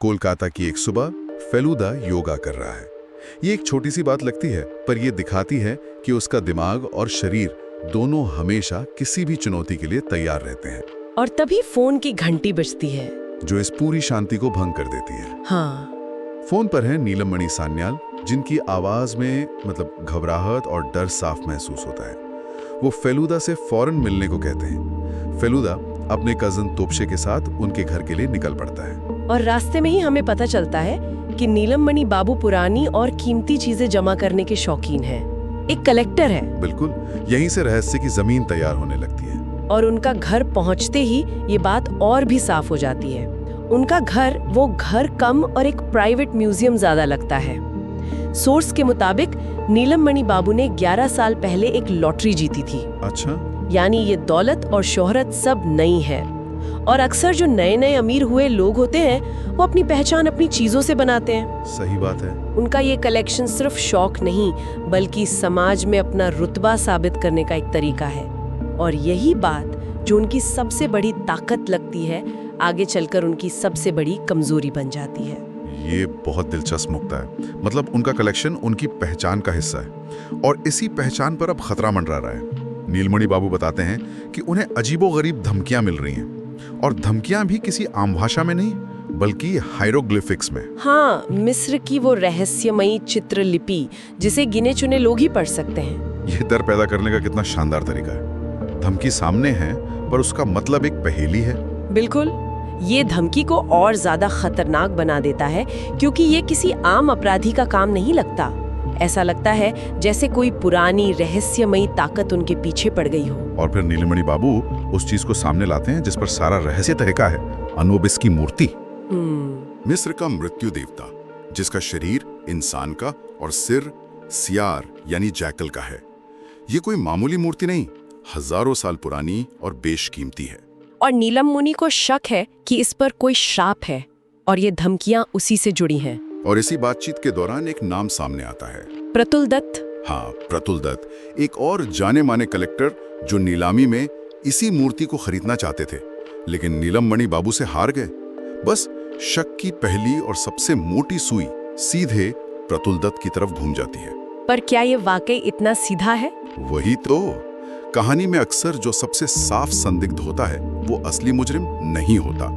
कोलकाता की एक सुबह फेलुदा योगा कर रहा है। ये एक छोटी सी बात लगती है, पर यह दिखाती है कि उसका दिमाग और शरीर दोनों हमेशा किसी भी चुनौती के लिए तैयार रहते हैं। और तभी फोन की घंटी बजती है, जो इस पूरी शांति को भंग कर देती है। हाँ। फोन पर है नीलमणि सान्याल, जिनकी आवाज में घबराहट और डर साफ महसूस होता है। वो फेलुदा से फौरन मिलने को कहते हैं। फेलुदा अपने कजन तोप्शे के साथ उनके घर के लिए निकल पड़ता है। और रास्ते में ही हमें पता चलता है कि नीलमणि बाबू पुरानी और कीमती चीजें जमा करने के शौकीन हैं। एक कलेक्टर है। बिल्कुल, यहीं से रहस्य की जमीन तैयार होने लगती है। और उनका घर पहुंचते ही ये बात और भी साफ हो जाती है। उनका घर वो घर कम और एक प्राइवेट म्यूजियम ज्यादा लगता है। सोर्स के मुताबिक नीलमणि बाबू ने 11 साल पहले एक लॉटरी जीती थी। अच्छा। यानी ये दौलत और शोहरत सब नई है। और अक्सर जो नए नए अमीर हुए लोग होते हैं वो अपनी पहचान अपनी चीजों से बनाते हैं। सही बात है। उनका ये कलेक्शन सिर्फ शौक नहीं बल्कि समाज में अपना रुतबा साबित करने का एक तरीका है। और यही बात जो उनकी सबसे बड़ी ताकत लगती है, आगे चलकर उनकी सबसे बड़ी कमजोरी बन जाती है। ये बहुत दिलचस्प नुक्ता है। मतलब उनका कलेक्शन उनकी पहचान का हिस्सा है और इसी पहचान पर अब खतरा मंडरा रहा है। नीलमणि बाबू बताते हैं कि उन्हें अजीबोगरीब धमकियां मिल रही हैं और धमकियां भी किसी आम भाषा में नहीं बल्कि हायरोग्लिफिक्स में। हाँ, मिस्र की वो रहस्यमयी चित्रलिपि जिसे गिने चुने लोग ही पढ़ सकते हैं। यह डर पैदा करने का कितना शानदार तरीका है। धमकी सामने है पर उसका मतलब एक पहेली है। बिल्कुल, ये धमकी को और ज्यादा खतरनाक बना देता है क्योंकि ये किसी आम अपराधी का काम नहीं लगता। ऐसा लगता है जैसे कोई पुरानी रहस्यमयी ताकत उनके पीछे पड़ गई हो। और फिर नीलमणि बाबू उस चीज को सामने लाते हैं जिस पर सारा रहस्य तहका है, अनुबिस की मूर्ति। मिस्र का मृत्यु देवता, जिसका शरीर इंसान का और सिर सियार यानी जैकल का है। ये कोई मामूली मूर्ति नहीं, हजारों साल पुरानी और बेशकीमती है। और नीलमणि को शक है कि इस पर कोई श्राप है और ये धमकियां उसी से जुड़ी हैं। और इसी बातचीत के दौरान एक नाम सामने आता है, प्रतुल दत्त। हाँ, प्रतुल दत्त, एक और जाने माने कलेक्टर जो नीलामी में इसी मूर्ति को खरीदना चाहते थे, लेकिन नीलमणि बाबू से हार गए। बस शक की पहली और सबसे मोटी सुई सीधे प्रतुल दत्त की तरफ घूम जाती है। पर क्या ये वाकई इतना सीधा है? वही तो। कहानी में अक्सर जो सबसे साफ संदिग्ध होता है वो असली मुजरिम नहीं होता।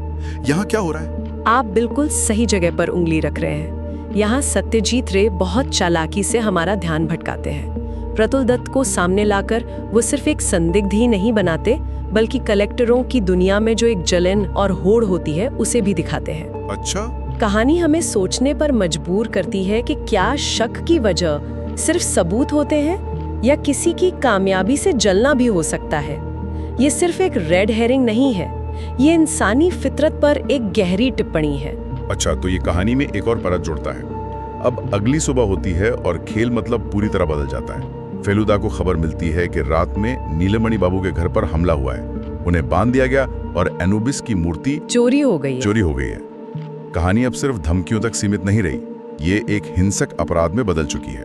यहाँ क्या हो रहा है? आप बिल्कुल सही जगह पर उंगली रख रहे हैं। यहाँ सत्यजीत रे बहुत चालाकी से हमारा ध्यान भटकाते हैं। प्रतुल दत्त को सामने लाकर वो सिर्फ एक संदिग्ध ही नहीं बनाते बल्कि कलेक्टरों की दुनिया में जो एक जलन और होड़ होती है उसे भी दिखाते हैं। अच्छा। कहानी हमें सोचने पर मजबूर करती है कि क्या शक की वजह सिर्फ सबूत होते हैं या किसी की कामयाबी से जलना भी हो सकता है। ये सिर्फ एक रेड हेरिंग नहीं है, ये इंसानी फितरत पर एक गहरी टिप्पणी है। अच्छा, तो ये कहानी में एक और परत जुड़ता है। अब अगली सुबह होती है और खेल पूरी तरह बदल जाता है। फेलुदा को खबर मिलती है कि रात में नीलमणि बाबू के घर पर हमला हुआ है, उन्हें बांध दिया गया और एनुबिस की मूर्ति चोरी हो गई है। कहानी अब सिर्फ धमकियों तक सीमित नहीं रही, ये एक हिंसक अपराध में बदल चुकी है।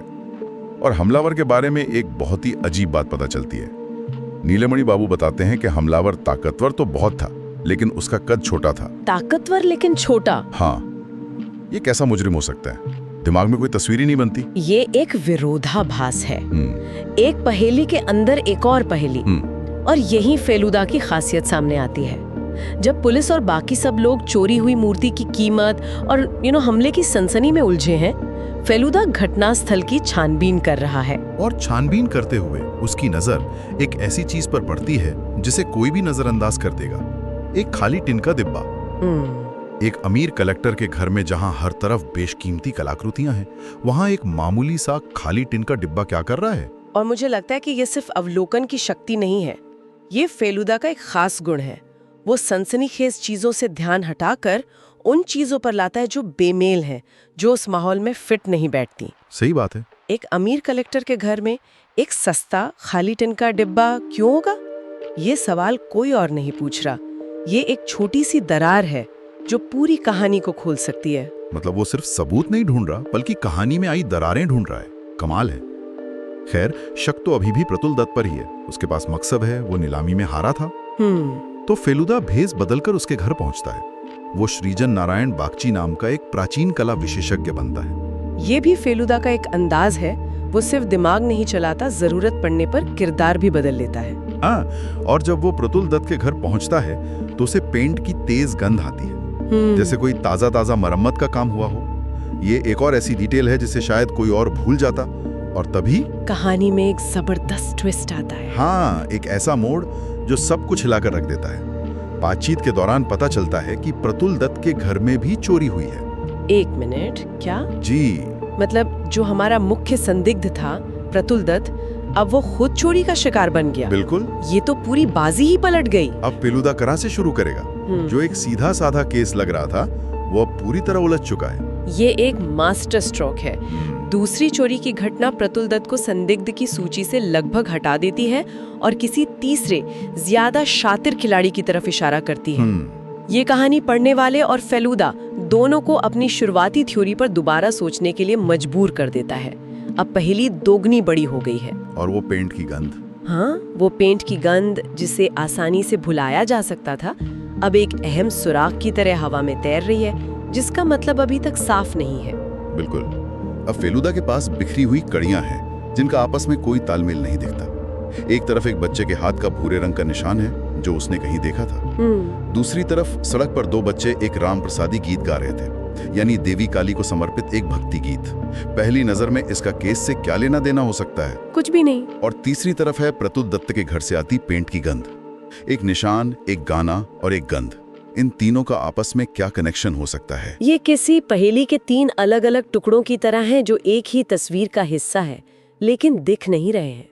और हमलावर के बारे में एक बहुत ही अजीब बात पता चलती है। नीलमणि बाबू बताते हैं कि हमलावर ताकतवर तो बहुत था लेकिन उसका कद छोटा था। ताकतवर लेकिन छोटा? हाँ। ये कैसा मुजरिम हो सकता है? दिमाग में कोई तस्वीर ही नहीं बनती। ये एक विरोधाभास है। एक पहेली के अंदर एक और पहेली। और यही फेलुदा की खासियत सामने आती है। जब पुलिस और बाकी सब लोग चोरी हुई मूर्ति की कीमत और हमले की सनसनी में उलझे हैं, फेलुदा घटनास्थल की छानबीन कर रहा है। और छानबीन करते हुए उसकी नजर एक ऐसी चीज पर पड़ती है जिसे कोई भी नजरअंदाज कर देगा। एक खाली टिन का डिब्बा। एक अमीर कलेक्टर के घर में जहां हर तरफ बेशकीमती कलाकृतियां हैं, वहां एक मामूली सा खाली टिन का डिब्बा क्या कर रहा है? और मुझे लगता है कि ये सिर्फ अवलोकन की शक्ति नहीं है, ये फेलुदा का एक खास गुण है। वो सनसनीखेज चीजों से ध्यान हटाकर उन चीजों पर लाता है जो बेमेल हैं, जो उस माहौल में फिट नहीं बैठती। सही बात है। एक अमीर कलेक्टर के घर में एक सस्ता खाली टिन का डिब्बा क्यों होगा? ये सवाल कोई और नहीं पूछ रहा। ये एक छोटी सी दरार है जो पूरी कहानी को खोल सकती है। मतलब वो सिर्फ सबूत नहीं ढूंढ रहा बल्कि कहानी में आई दरारें ढूंढ रहा है। कमाल है। खैर, शक तो अभी भी प्रतुल दत्त पर ही है। उसके पास मकसद है, वो नीलामी में हारा था। तो फेलुदा भेस बदलकर उसके घर पहुंचता है। वो श्रीजन नारायण बागची नाम का एक प्राचीन कला विशेषज्ञ बनता है। ये भी फेलुदा का एक अंदाज है, वो सिर्फ दिमाग नहीं चलाता, जरूरत पड़ने पर किरदार भी बदल लेता है। हाँ, और जब वो प्रतुल दत्त के घर पहुंचता है तो उसे पेंट की तेज गंध आती है, जैसे कोई ताजा मरम्मत का काम हुआ हो। ये एक और ऐसी डिटेल है जिसे शायद कोई और भूल जाता, और तभी कहानी में एक जबरदस्त ट्विस्ट आता है। हाँ, एक ऐसा मोड़ जो सब कुछ हिलाकर रख देता है। बातचीत के दौरान पता चलता है कि प्रतुल दत्त के घर में भी चोरी हुई है। एक मिनट, क्या? जी, मतलब जो हमारा मुख्य संदिग्ध था प्रतुल दत्त, अब वो खुद चोरी का शिकार बन गया। बिल्कुल। ये तो पूरी बाजी ही पलट गई। अब फेलुदा कहाँ से शुरू करेगा? जो एक सीधा साधा केस लग रहा था वो अब पूरी तरह उलझ चुका है। ये एक मास्टर स्ट्रोक है। दूसरी चोरी की घटना प्रतुल दत्त को संदिग्ध की सूची से लगभग हटा देती है और किसी तीसरे ज्यादा शातिर खिलाड़ी की तरफ इशारा करती है। ये कहानी पढ़ने वाले और फेलुदा दोनों को अपनी शुरुआती थ्योरी पर दोबारा सोचने के लिए मजबूर कर देता है। अब पहेली दोगुनी बड़ी हो गई है। और वो पेंट की गंध। हाँ, वो पेंट की गंध जिसे आसानी से भुलाया जा सकता था, अब एक अहम सुराग की तरह हवा में तैर रही है, जिसका मतलब अभी तक साफ नहीं है। बिल्कुल। अब फेलुदा के पास बिखरी हुई कड़ियां हैं जिनका आपस में कोई तालमेल नहीं दिखता। एक तरफ एक बच्चे के हाथ का भूरे रंग का निशान है जो उसने कहीं देखा था। दूसरी तरफ सड़क पर दो बच्चे एक राम प्रसादी गीत गा रहे थे, यानी देवी काली को समर्पित एक भक्ति गीत। पहली नजर में इसका केस से क्या लेना देना हो सकता है? कुछ भी नहीं। और तीसरी तरफ है प्रतुल दत्त के घर से आती पेंट की गंध। एक निशान, एक गाना और एक गंध, इन तीनों का आपस में क्या कनेक्शन हो सकता है? ये किसी पहेली के 3 अलग-अलग टुकड़ों की तरह हैं जो एक ही तस्वीर का हिस्सा है, लेकिन दिख नहीं रहे हैं।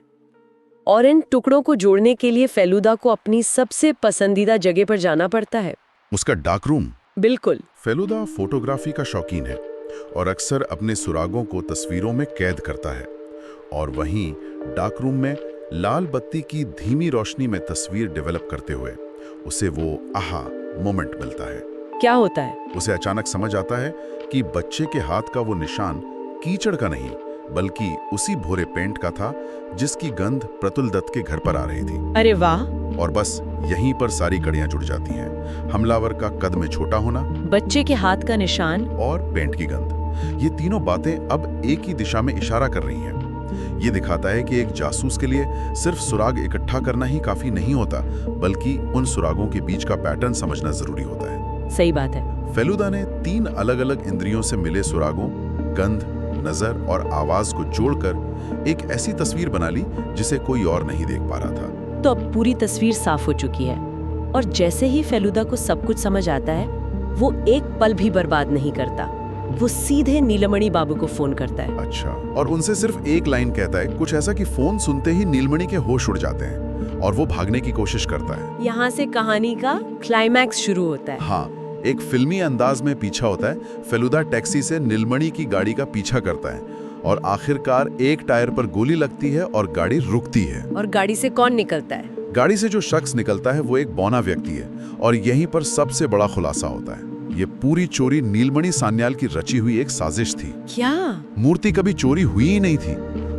और इन टुकड़ों को जोड़ने के लिए फेलुदा को अपनी सबसे पसंदीदा जगह पर जाना पड़ता है। उसका डार्क रूम। बिल्कुल। फेलुदा फोटोग्राफी का शौकीन है और अक्सर अपने सुरागों को तस्वीरों में कैद करता है। और वहीं डार्क रूम में लाल बत्ती की धीमी रोशनी में तस्वीर डेवलप करते हुए उसे वो आहा मोमेंट मिलता है। क्या होता है? उसे अचानक समझ आता है कि बच्चे के हाथ का वो निशान कीचड़ का नहीं, बल्कि उसी भूरे पेंट का था जिसकी गंध प्रतुल दत्त के घर पर आ रही थी। अरे वाह! और बस यहीं पर सारी कड़ियां जुड़ जाती हैं। हमलावर का कद में छोटा होना, बच्चे के हाथ का निशान और पेंट की गंध, ये तीनों बातें अब एक ही दिशा में इशारा कर रही हैं। ये दिखाता है कि एक जासूस के लिए सिर्फ सुराग इकट्ठा करना ही काफी नहीं होता, बल्कि उन सुरागों के बीच का पैटर्न समझना जरूरी होता है। सही बात है। फेलुदा ने 3 अलग-अलग इंद्रियों से मिले सुरागों, गंध, नजर और आवाज को जोड़कर एक ऐसी तस्वीर बना ली जिसे कोई और नहीं देख पा रहा था। तो अब पूरी तस्वीर साफ हो चुकी है और जैसे ही फेलुदा को सब कुछ समझ आता है, वो एक पल भी बर्बाद नहीं करता। वो सीधे नीलमणि बाबू को फोन करता है। अच्छा, और उनसे सिर्फ एक लाइन कहता है, कुछ ऐसा कि फोन सुनते ही नीलमणि के होश उड़ जाते हैं और वो भागने की कोशिश करता है। यहाँ से कहानी का क्लाइमैक्स शुरू होता है। हाँ, एक फिल्मी अंदाज में पीछा होता है। फेलुदा टैक्सी से नीलमणि की गाड़ी का पीछा करता है और आखिरकार एक टायर पर गोली लगती है और गाड़ी रुकती है। और गाड़ी से कौन निकलता है? गाड़ी से जो शख्स निकलता है वो एक बौना व्यक्ति है और यहीं पर सबसे बड़ा खुलासा होता है। ये पूरी चोरी नीलमणि सान्याल की रची हुई एक साजिश थी। क्या? मूर्ति कभी चोरी हुई ही नहीं थी।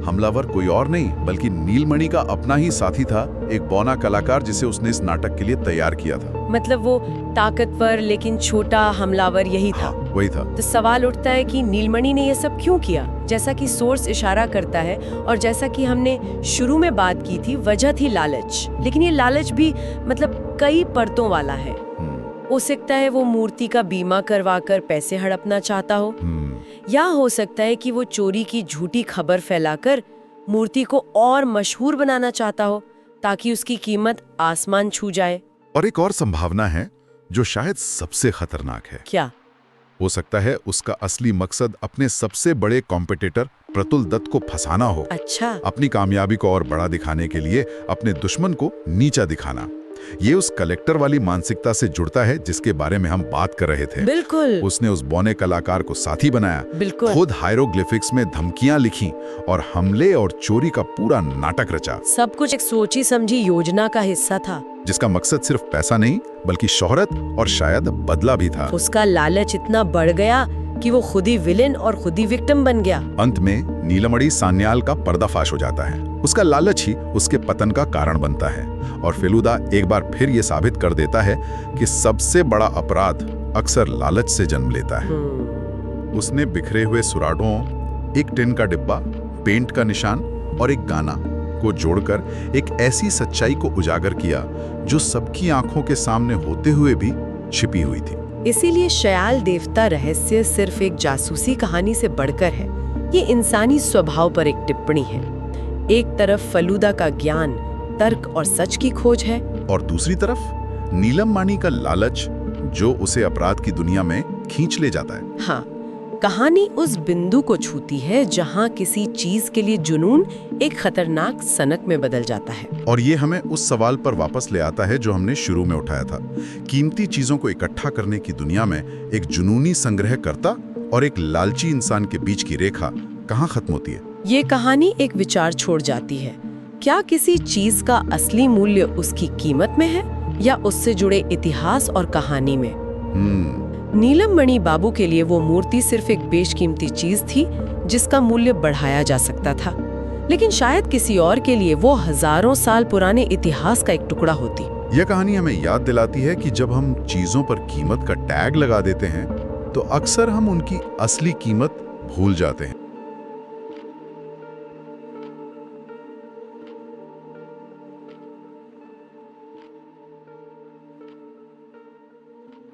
हमलावर कोई और नहीं बल्कि नीलमणि का अपना ही साथी था, एक बौना कलाकार जिसे उसने इस नाटक के लिए तैयार किया था। मतलब वो ताकतवर लेकिन छोटा हमलावर यही था। वही था। तो सवाल उठता है कि नीलमणि ने ये सब क्यों किया? जैसा कि सोर्स इशारा करता है और जैसा कि हमने शुरू में बात की थी, वजह थी लालच। लेकिन ये लालच भी मतलब कई परतों वाला है। हो सकता है वो मूर्ति का बीमा करवाकर पैसे हड़पना चाहता हो, या हो सकता है कि वो चोरी की झूठी खबर फैलाकर मूर्ति को और मशहूर बनाना चाहता हो ताकि उसकी कीमत आसमान छू जाए। और एक और संभावना है जो शायद सबसे खतरनाक है। क्या? हो सकता है उसका असली मकसद अपने सबसे बड़े कॉम्पिटिटर प्रतुल दत्त को फंसाना हो। अच्छा। अपनी कामयाबी को और बड़ा दिखाने के लिए अपने दुश्मन को नीचा दिखाना। ये उस कलेक्टर वाली मानसिकता से जुड़ता है जिसके बारे में हम बात कर रहे थे। बिल्कुल। उसने उस बौने कलाकार को साथी बनाया, बिल्कुल। खुद हायरोग्लिफिक्स में धमकियां लिखी और हमले और चोरी का पूरा नाटक रचा। सब कुछ एक सोची समझी योजना का हिस्सा था, जिसका मकसद सिर्फ पैसा नहीं बल्कि शोहरत और शायद बदला भी था। उसका लालच इतना बढ़ गया कि वो खुद ही विलेन और खुद ही विक्टिम बन गया। अंत में नीलमणि सान्याल का पर्दाफाश हो जाता है। उसका लालच ही उसके पतन का कारण बनता है और फेलुदा एक बार फिर ये साबित कर देता है कि सबसे बड़ा अपराध अक्सर लालच से जन्म लेता है। उसने बिखरे हुए सुराड़ों, एक टिन का डिब्बा, पेंट का निशान और एक गाना को जोड़कर एक ऐसी सच्चाई को उजागर किया जो सबकी आंखों के सामने होते हुए भी छिपी हुई थी। इसीलिए शयाल देवता रहस्य सिर्फ एक जासूसी कहानी से बढ़कर है। ये इंसानी स्वभाव पर एक टिप्पणी है। एक तरफ फलूदा का ज्ञान, तर्क और सच की खोज है, और दूसरी तरफ नीलम मानी का लालच जो उसे अपराध की दुनिया में खींच ले जाता है। हाँ, कहानी उस बिंदु को छूती है जहाँ किसी चीज के लिए जुनून एक खतरनाक सनक में बदल जाता है। और ये हमें उस सवाल पर वापस ले आता है जो हमने शुरू में उठाया था। कीमती चीजों को इकट्ठा करने की दुनिया में एक जुनूनी संग्रहकर्ता और एक लालची इंसान के बीच की रेखा कहाँ खत्म होती है? ये कहानी एक विचार छोड़ जाती है। क्या किसी चीज का असली मूल्य उसकी कीमत में है या उससे जुड़े इतिहास और कहानी में? नीलम मणि बाबू के लिए वो मूर्ति सिर्फ एक बेशकीमती चीज थी जिसका मूल्य बढ़ाया जा सकता था, लेकिन शायद किसी और के लिए वो हजारों साल पुराने इतिहास का एक टुकड़ा होती। यह कहानी हमें याद दिलाती है कि जब हम चीजों पर कीमत का टैग लगा देते हैं तो अक्सर हम उनकी असली कीमत भूल जाते हैं।